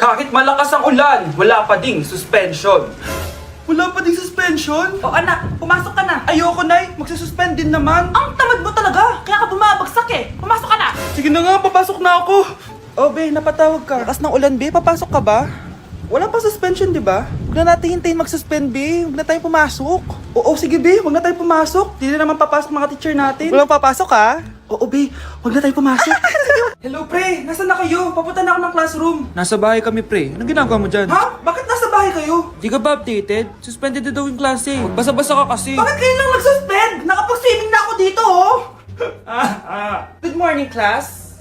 Kahit malakas ang ulan, wala pa ding suspension. Wala pa ding suspension? O anak, pumasok ka na. Ayoko, Nay. Magsususpend din naman. Ang tamad mo talaga, kaya ka bumabagsak eh. Pumasok ka na. Sige na nga, papasok na ako. Oh, be, napatawag ka. Lakas ng ulan, be. Papasok ka ba? Wala pang suspension, di ba? Huwag na natin hintayin mag-suspend, be. Huwag na tayong pumasok. Oo, sige, be. Huwag na tayong pumasok. Di na naman papasok mga teacher natin. Walang papasok, ha? Oo, be. Huwag na tayong pumasok. Hello, pre. Nasaan na kayo? Papunta na ako ng classroom. Nasa bahay kami, pre. Anong ginagawa mo dyan? Ha? Bakit nasa bahay kayo? Di ka ba updated? Suspended na daw yung klase. Basa-basa ka kasi. Bakit kayo lang nag-suspend? Nakapag-swimming na ako dito, oh. Good morning, class.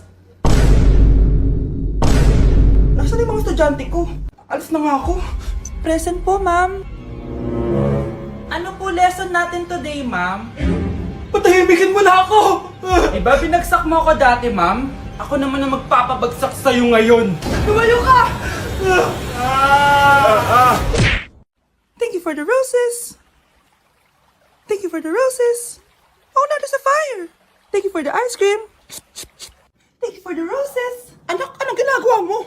Nasaan yung mga estudyante ko? Alis na nga ako. Present po, ma'am. Ano po lesson natin today, ma'am? Patahimikin mo na ako! Diba binagsak mo ako dati, ma'am? Ako naman ang magpapabagsak sa'yo ngayon. Lumayo ka! Thank you for the roses. Thank you for the roses. Oh, now there's a fire. Thank you for the ice cream. Thank you for the roses. Anak, anong ginagawa mo?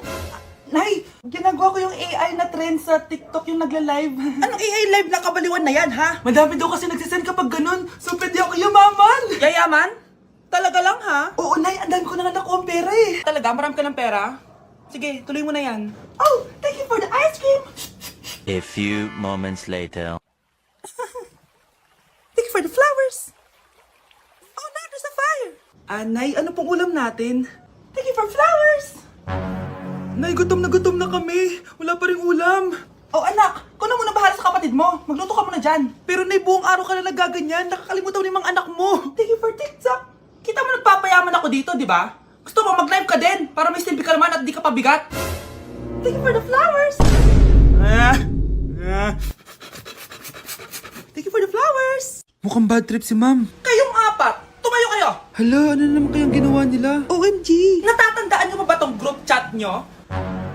Nay, ginagawa ko yung AI na trend sa TikTok yung nagla-live. Anong AI live na kabaliwan na yan, ha? Madami daw kasi nagsisend kapag ganun. So, pwede ako yumaman. Yayaman? Talaga lang, ha? Oo, Nay, ang dami ko na nga nakuha ang pera eh. Talaga? Marami ka ng pera? Sige, tuloy mo na yan. Oh, thank you for the ice cream. A few moments later. Thank you for the flowers. Oh, now there's a fire. Nay, ano pong ulam natin? Thank you for flowers. Nay, gutom na kami. Wala pa rin ulam. Oh, anak, kung na muna bahala sa kapatid mo. Magluto ka muna dyan. Pero Nay, buong araw ka na nagaganyan. Nakakalimutan mo yung mga anak mo. Thank you for TikTok. Kita mo nagpapayaman ako dito, di ba? Gusto mo mag-live ka din para may silbi ka naman at di ka pabigat. Thank you for the flowers. Thank you for the flowers. Mukhang bad trip si ma'am. Kayong apat, tumayo kayo. Hala, ano naman kayang ginawa nila? OMG. Natatandaan nyo ba tong group chat nyo?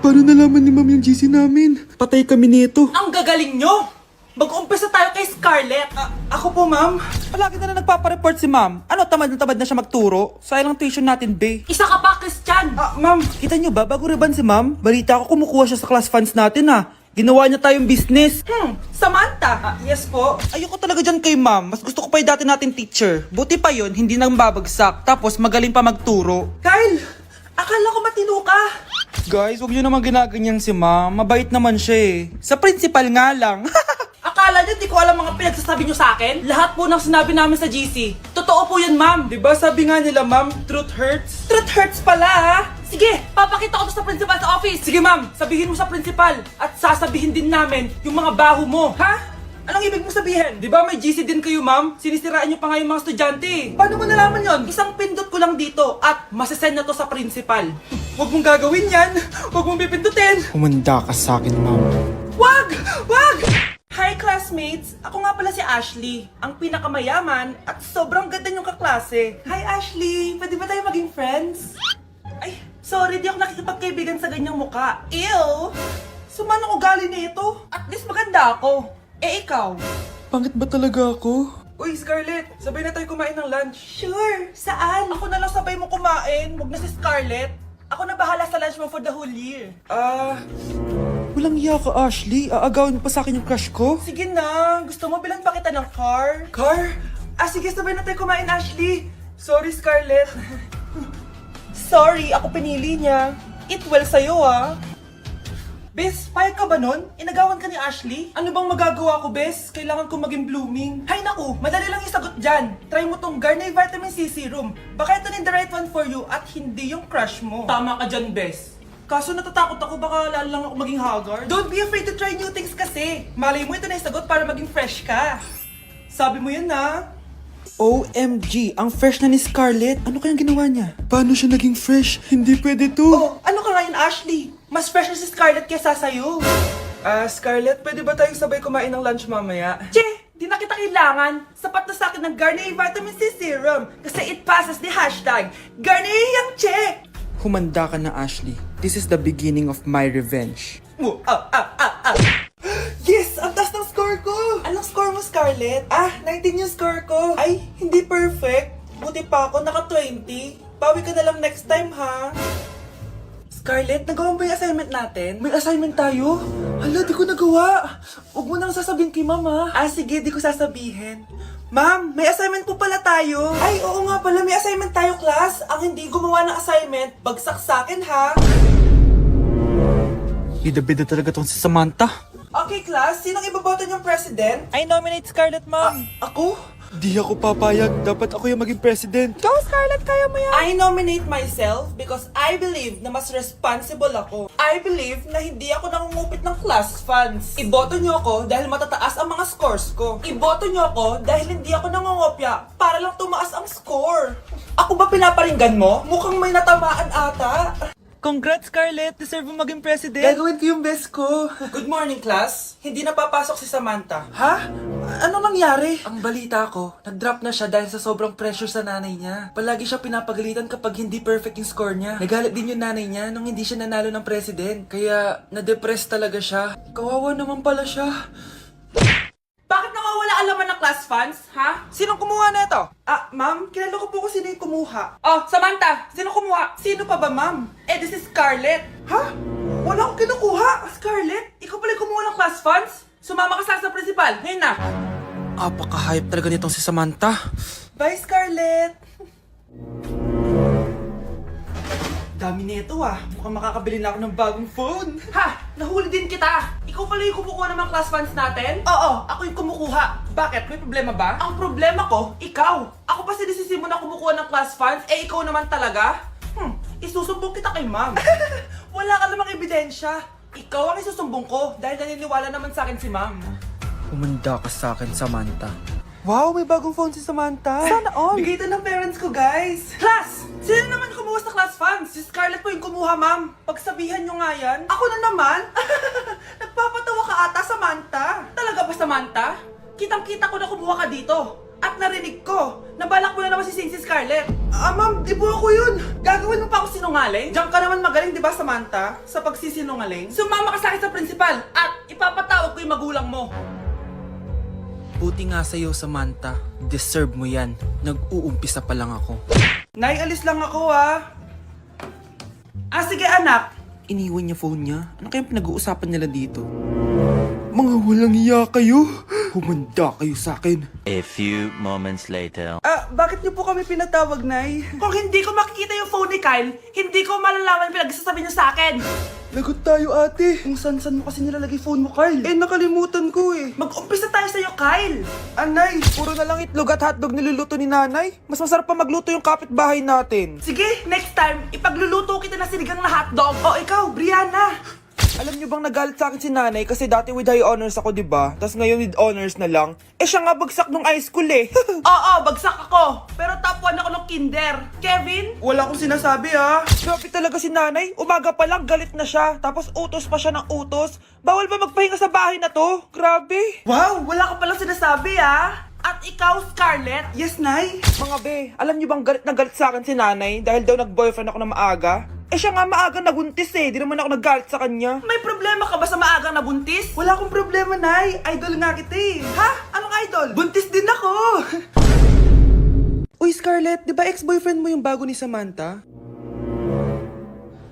Paano nalaman ni ma'am yung GC namin? Patay kami nito. Ang gagaling nyo! Mag-umpisa tayo kay Scarlett. Ako po, ma'am. Palagi na nagpapareport si ma'am. Ano, tamad na siya magturo? Sayang lang tuition natin, be. Isa ka pa, Christian! Ma'am, kita nyo ba? Bago riban si ma'am, balita ko kumukuha siya sa class funds natin, ha. Ginawa niya tayong business. Samantha. Yes po. Ayoko talaga dyan kay ma'am. Mas gusto ko pa yung dati natin teacher. Buti pa yon, hindi nang babagsak. Tapos magaling pa magturo. Kyle! Akala ko matino ka. Guys, huwag nyo naman ginaganyan si ma'am. Mabait naman siya eh. Sa principal nga lang. Akala nyo di ko alam mga pinagsasabi nyo sa akin? Lahat po ng sinabi namin sa GC. Totoo po yan, ma'am. Diba sabi nga nila, ma'am, truth hurts? Truth hurts pala, ha? Sige, papakita ko to sa principal sa office. Sige, ma'am, sabihin mo sa principal. At sasabihin din namin yung mga baho mo. Ha? Anong ibig mo sabihin? Di ba may GC din kayo, ma'am? Sinisiraan nyo pa nga yung mga estudyante. Paano mo nalaman yon? Isang pindot ko lang dito at masasend na to sa principal. Huwag mong gagawin yan. Huwag mong pipindutin. Humanda ka sa akin, ma'am. Wag! Wag! Hi, classmates! Ako nga pala si Ashley, ang pinakamayaman at sobrang ganda niyong kaklase. Hi, Ashley! Pwede ba tayo maging friends? Ay, sorry, di ako nakikipagkaibigan sa ganyang muka. Ew! Sumanong ugali nito. At least maganda ako. Eh, ikaw? Pangit ba talaga ako? Uy, Scarlett! Sabay na tayo kumain ng lunch. Sure! Saan? Ako na lang sabay mo kumain. Huwag na si Scarlett. Ako na bahala sa lunch mo for the whole year. Walang iya ka, Ashley. Aagawin pa sa akin yung crush ko. Sige na. Gusto mo bilan pa kita ng car? Car? Sige, sabay na tayo kumain, Ashley. Sorry, Scarlett. Sorry, ako pinili niya. Eat well sa'yo, ah. Bes, payag ka ba nun? Inagawan ka ni Ashley? Ano bang magagawa ko, Bes? Kailangan ko maging blooming. Hay naku, madali lang isagot dyan. Try mo tong Garnier Vitamin C Serum. Baka ito na the right one for you at hindi yung crush mo. Tama ka dyan, Bes. Kaso natatakot ako, baka lalo lang ako maging haggard. Don't be afraid to try new things kasi. Malay mo ito na isagot para maging fresh ka. Sabi mo yan na. OMG, ang fresh na ni Scarlett. Ano kayang ginawa niya? Paano siya naging fresh? Hindi pwede to. Oh, ano ka ngayon, Ashley? Mas fresh na si Scarlett kesa sa'yo. Scarlett, pwede ba tayong sabay kumain ng lunch mamaya? Che, di na kita kailangan. Sapat na sa akin ng Garnier Vitamin C Serum. Kasi it passes the hashtag Garnier Yang Che. Humanda ka na, Ashley. This is the beginning of my revenge. Yes! Ang taas ng score ko! Anong score mo, Scarlett? 19 yung score ko. Ay, hindi perfect. Buti pa ako, naka 20. Bawi ka na lang next time, ha? Scarlett, nagawa mo ba yung assignment natin? May assignment tayo? Hala, di ko nagawa. Huwag mo nang sasabihin kay mama. Ah, sige, di ko sasabihin. Ma'am, may assignment po pala tayo. Ay, oo nga pala, may assignment tayo, class. Ang hindi gumawa ng assignment, bagsak sa akin, ha? Bida-bida talaga tong si Samantha. Okay, class, sinong iboboto niyong president? I nominate Scarlett, ma'am. Ako? Di ako papayag. Dapat ako yung maging president. Go, Scarlett, kaya mo yan. I nominate myself because I believe na mas responsible ako. I believe na hindi ako nangungupit ng class funds. Iboto niyo ako dahil matataas ang mga scores ko. Iboto niyo ako dahil hindi ako nangungopya para lang tumaas ang score. Ako ba pinaparinggan mo? Mukhang may natamaan ata. Congrats, Scarlett. Deserve mo maging president. Gagawin ko yung best ko. Good morning, class. Hindi na papasok si Samantha. Ha? Ano nangyari? Ang balita ko, nag-drop na siya dahil sa sobrang pressure sa nanay niya. Palagi siya pinapagalitan kapag hindi perfect yung score niya. Nagalit din yung nanay niya nung hindi siya nanalo ng president. Kaya, na-depress talaga siya. Kawawa naman pala siya. Bakit nawawala ang laman ng class funds, ha? Sinong kumuha na ito? Ah, ma'am, kilala ko po kung sino yung kumuha. Oh, Samantha, sino kumuha? Sino pa ba, ma'am? Eh, this is Scarlett. Ha? Wala akong kinukuha. Scarlett, ikaw pala yung kumuha ng class funds? Sumama ka sa principal, ngayon na. Apaka-hype talaga nitong si Samantha. Bye, Scarlett. Dami nito ah. Mukhang makakabili na ako ng bagong phone. Ha! Nahuli din kita! Ikaw pala yung kumukuha ng mga class funds natin? Oo, ako yung kumukuha. Bakit? May problema ba? Ang problema ko, ikaw. Ako pa sinisisi mo na kumukuha ng class funds, eh ikaw naman talaga? Isusumbong kita kay ma'am. Wala ka namang ebidensya. Ikaw ang isusumbong ko dahil naniniwala naman sa akin si ma'am. Umanda ka sa akin, Samantha. Wow, may bagong phone si Samantha. Sana all. Bigay ito ng parents ko, guys. Class! Sino naman kumuha sa class funds? Si Scarlett po yung kumuha, ma'am. Pagsabihan nyo nga yan. Ako na naman? Nagpapatawa ka ata, Samantha. Talaga ba, Samantha? Kitang-kita ko na kumuha ka dito. At narinig ko, nabalak mo na naman si Scarlett. Ah, ma'am, di po ako yun. Gagawin mo pa ako sinungaling? Diyan ka naman magaling, di ba, Samantha? Sa pagsisinungaling? Sumama ka sa akin sa principal at ipapatawag ko yung magulang mo. Buti nga sa'yo, Samantha. Deserve mo yan. Nag-uumpisa pa lang ako. Nay, alis lang ako ah. Ah, sige anak. Iniwan niya phone niya. Ano kayang pinag-uusapan nila dito? Mga walang iya kayo. Humanda kayo sa akin. A few moments later. Ah, bakit niyo po kami pinatawag, Nay? Kung hindi ko makikita yung phone ni Kyle, hindi ko malalaman pinagsasabi niyo sa akin. Lagot tayo, ate. Kung san-san mo kasi nilalagay phone mo, Kyle? Eh, nakalimutan ko eh. Mag-umpisa tayo sa'yo, Kyle. Anay, puro na lang itlog at hotdog niluluto ni nanay. Mas masarap pa magluto yung kapitbahay natin. Sige, next time, ipagluluto kita na sinigang na hotdog. O, ikaw, Brianna. Alam niyo bang nagalit sa akin si nanay kasi dati with high honors ako, diba? Tapos ngayon with honors na lang. Eh siya nga bagsak nung high school eh. Oo, bagsak ako. Pero top 1 ako nung kinder. Kevin? Wala akong sinasabi ah. Grabe talaga si nanay. Umaga pa lang galit na siya. Tapos utos pa siya ng utos. Bawal ba magpahinga sa bahay na to? Grabe. Wow, wala ka palang sinasabi ah. At ikaw, Scarlett? Yes, Nay. Mga be, alam niyo bang galit na galit sa akin si nanay dahil daw nag-boyfriend ako na maaga? Eh siya nga maagang nabuntis eh, di naman ako naggalit sa kanya. May problema ka ba sa maagang nabuntis? Wala akong problema, Nay. Idol nga kita eh. Ha? Anong idol? Buntis din ako. Uy, Scarlett, di ba ex-boyfriend mo yung bago ni Samantha?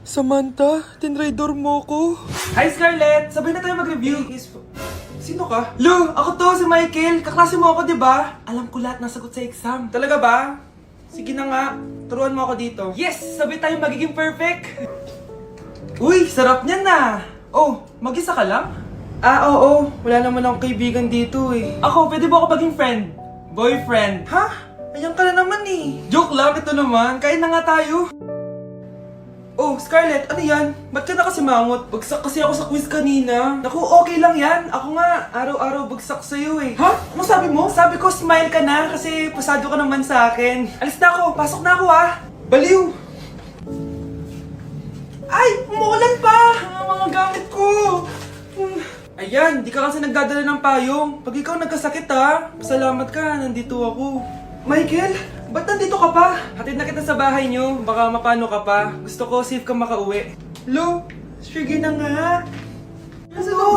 Samantha, tinraidor mo ko. Hi, Scarlett! Sabay na tayo mag-review. Sino ka? Lu, ako to, si Michael. Kaklase mo ako, di ba? Alam ko lahat ng sagot sa exam. Talaga ba? Sige na nga, turuan mo ako dito. Yes! Sabay tayo magiging perfect! Uy, sarap niyan na! Oh, mag-isa ka lang? Ah, oo. Wala naman akong kaibigan dito eh. Ako, pwede ba ako maging friend? Boyfriend? Ha? Ayan ka na naman eh. Joke lang, ito naman. Kain na nga tayo. Oh, Scarlett, ano yan? Ba't ka na kasi mangot? Bagsak kasi ako sa quiz kanina. Naku, okay lang yan. Ako nga, araw-araw bagsak sa'yo eh. Ha? Ano sabi mo? Sabi ko, smile ka na kasi pasado ka naman sa akin. Alis na ako, pasok na ako ah. Baliw! Ay, umuulan pa! Ang mga gamit ko! Ayan, di ka kasi nagdadala ng payong. Pag ikaw nagkasakit ha, pasalamat ka, nandito ako. Michael, ba't nandito ka pa? Hatid na kita sa bahay niyo, baka mapano ka pa. Gusto ko safe ka makauwi. Lo, sige na nga. Hello,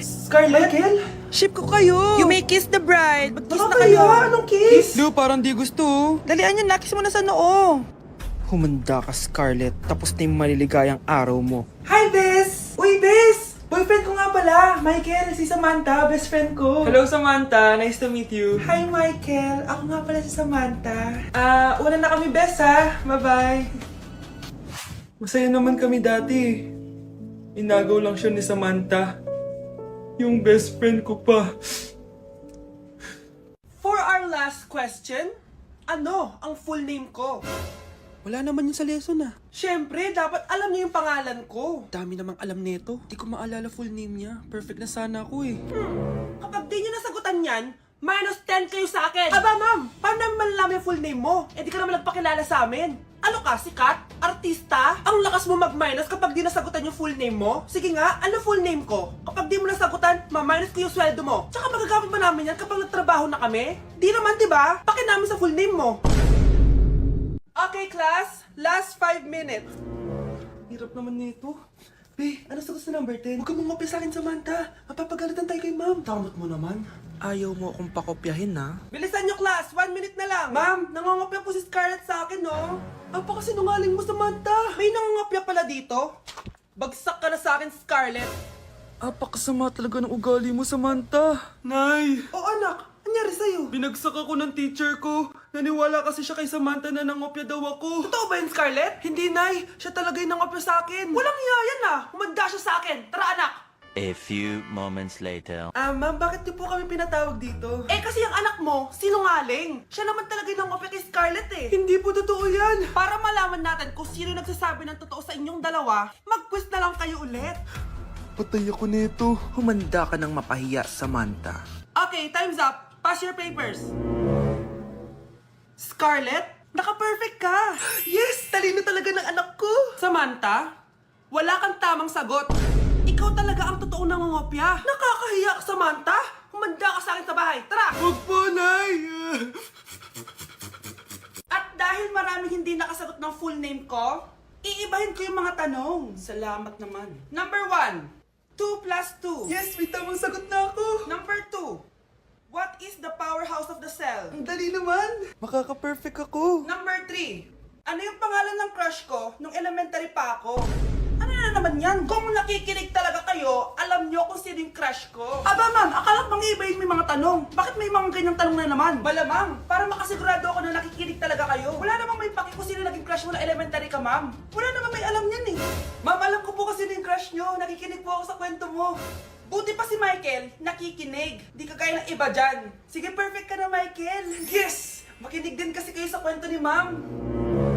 Scarlett? Michael? Ship ko kayo. You may kiss the bride. Mag-kiss na Ano kayo. kaya? Anong kiss? Lu, parang di gusto. Dalian nyo, nakis mo na sa noo. Humanda ka, Scarlett. tapos na yung maliligayang araw mo. Hi, Bes! Uy, Bes! Boyfriend ko nga pala, Michael, si Samantha, best friend ko. Hello, Samantha. Nice to meet you. Hi, Michael. Ako nga pala si Samantha. Una na kami, Bes, ha? Bye-bye. Masaya naman kami dati. Inagaw lang siya ni Samantha. Yung best friend ko pa. For our last question, ano ang full name ko? Wala naman yun sa lesson ah. Siyempre, dapat alam niyo yung pangalan ko. Dami namang alam nito. Di ko maalala full name niya. Perfect na sana ako eh. Kapag di niyo nasagutan yan, minus 10 kayo sa akin. Aba, ma'am, paano naman malalaman yung full name mo? Eh, di ka naman nagpakilala sa amin. Ano ka, sikat? Artista? Ang lakas mo mag-minus kapag di nasagutan yung full name mo? Sige nga, ano full name ko? Kapag di mo nasagutan, ma-minus ko yung sweldo mo. Tsaka magagamit ba namin yan kapag nagtrabaho na kami? Di naman, di ba? Pakinamin sa full name mo. Okay, class. Last 5 minutes. Hirap naman nito. Be, ano sagot sa number 10? Huwag ka mong sa akin, Samantha. Mapapagalitan tayo kay ma'am. Tamot mo naman. Ayaw mo akong pakopyahin ha. Bilisan nyo, class. 1 minute na lang. Ma'am, nangongopya po si Scarlett sa akin, no? Apakasinungaling mo, Samantha. May nangongopya pala dito. Bagsak ka na sa akin, Scarlett. Apakasama talaga ng ugali mo, Samantha. Nay! O anak, anyari sa'yo? Binagsak ako ng teacher ko. Naniwala kasi siya kay Samantha na nangopya daw ako. Totoo ba yun, Scarlett? Hindi, Nay. Siya talaga yung nangopya sa akin. Walang iya yan, ah. Humanda siya sa akin. Tara, anak. A few moments later. Ma'am, bakit niyo po kami pinatawag dito? Eh, kasi yung anak mo, sinungaling. Siya naman talaga yung nangopya kay Scarlett, eh. Hindi po totoo yan. Para malaman natin kung sino nagsasabi ng totoo sa inyong dalawa, mag-quiz na lang kayo ulit. Patay ako nito. Humanda ka ng mapahiya, Samantha. Okay, time's up. Pass your papers. Scarlett, naka-perfect ka. Yes, talino talaga ng anak ko. Samantha, wala kang tamang sagot. Ikaw talaga ang totoong nangongopya. Nakakahiya ka, Samantha. Humanda ka sa akin sa bahay. Tara! Huwag po, Nay! At dahil maraming hindi nakasagot ng full name ko, iibahin ko yung mga tanong. Salamat naman. Number 1, 2 plus 2. Yes, may tamang sagot na ako. Number 2, what is the powerhouse of the cell? Ang dali naman. Makaka-perfect ako. Number 3, ano yung pangalan ng crush ko nung elementary pa ako? Ano na naman yan? Kung nakikinig talaga kayo, alam nyo kung sino yung crush ko. Aba ma'am, akala ko ibahin may mga tanong. Bakit may mga ganyang tanong na naman? Malamang, para makasigurado ako na nakikinig talaga kayo. Wala namang may paki kung sino naging crush mo na elementary ka, ma'am. Wala namang may alam yan eh. Ma'am, alam ko po kasi sino yung crush nyo. Nakikinig po ako sa kwento mo. Buti pa si Michael, nakikinig. Di ka kaya ng iba dyan. Sige, perfect ka na, Michael. Yes! Makinig din kasi kayo sa kwento ni ma'am.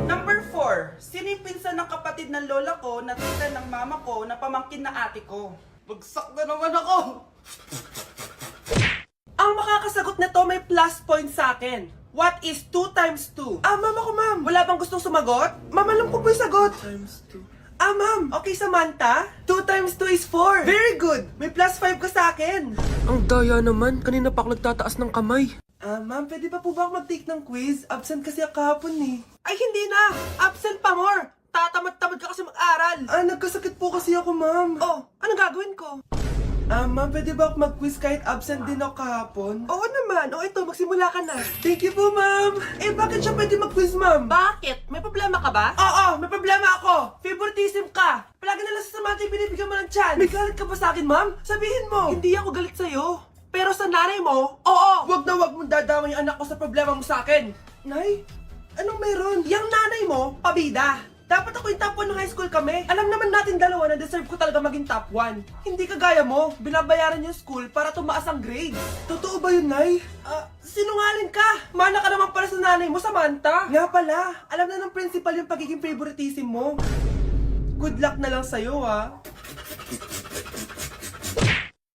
Number 4, sino yung pinsan ng kapatid ng lola ko na tita ng mama ko na pamangkin na ate ko? Bagsak na naman ako! Ang makakasagot nito may plus point sa akin. What is 2 times 2? Ma'am ako, ma'am. Wala bang gustong sumagot? Ma'am, alam ko po yung sagot. Times 2. Ma'am. Okay, Samantha. 2 times 2 is 4. Very good. May plus 5 ka sa akin. Ang daya naman. Kanina pa ako nagtataas ng kamay. Ma'am, pwede pa po ba ako mag-take ng quiz? Absent kasi ako kahapon eh. Ay, hindi na! Absent pa more! Tatamad-tamad ka kasi mag-aral! Nagkasakit po kasi ako, ma'am. Oh, anong gagawin ko? Ma'am, pwede ba ako mag-quiz kahit absent din ako kahapon? Oo naman. O ito, magsimula ka na. Thank you po, ma'am. Eh, bakit siya pwede mag-quiz, ma'am? Bakit? May problema ka ba? Oo, may problema ako. Favoritism ka. Palagi na lang sa Samantha yung binibigyan mo ng chance. May galit ka ba sa akin, ma'am? Sabihin mo. Hindi ako galit sa'yo. Pero sa nanay mo, oo! Wag na wag mong dadama yung anak ko sa problema mo sa akin. Nay, anong meron? Yang nanay mo, pabida. Dapat ako yung top 1 ng high school kami. Alam naman natin dalawa na deserve ko talaga maging top 1. Hindi kagaya mo, binabayaran yung school para tumaas ang grades. Totoo ba yun, Nay? Sinungaling ka! Mana ka naman para sa nanay mo, Samantha. Nga pala, alam na ng principal yung pagiging favoritism mo. Good luck na lang sa'yo, ha?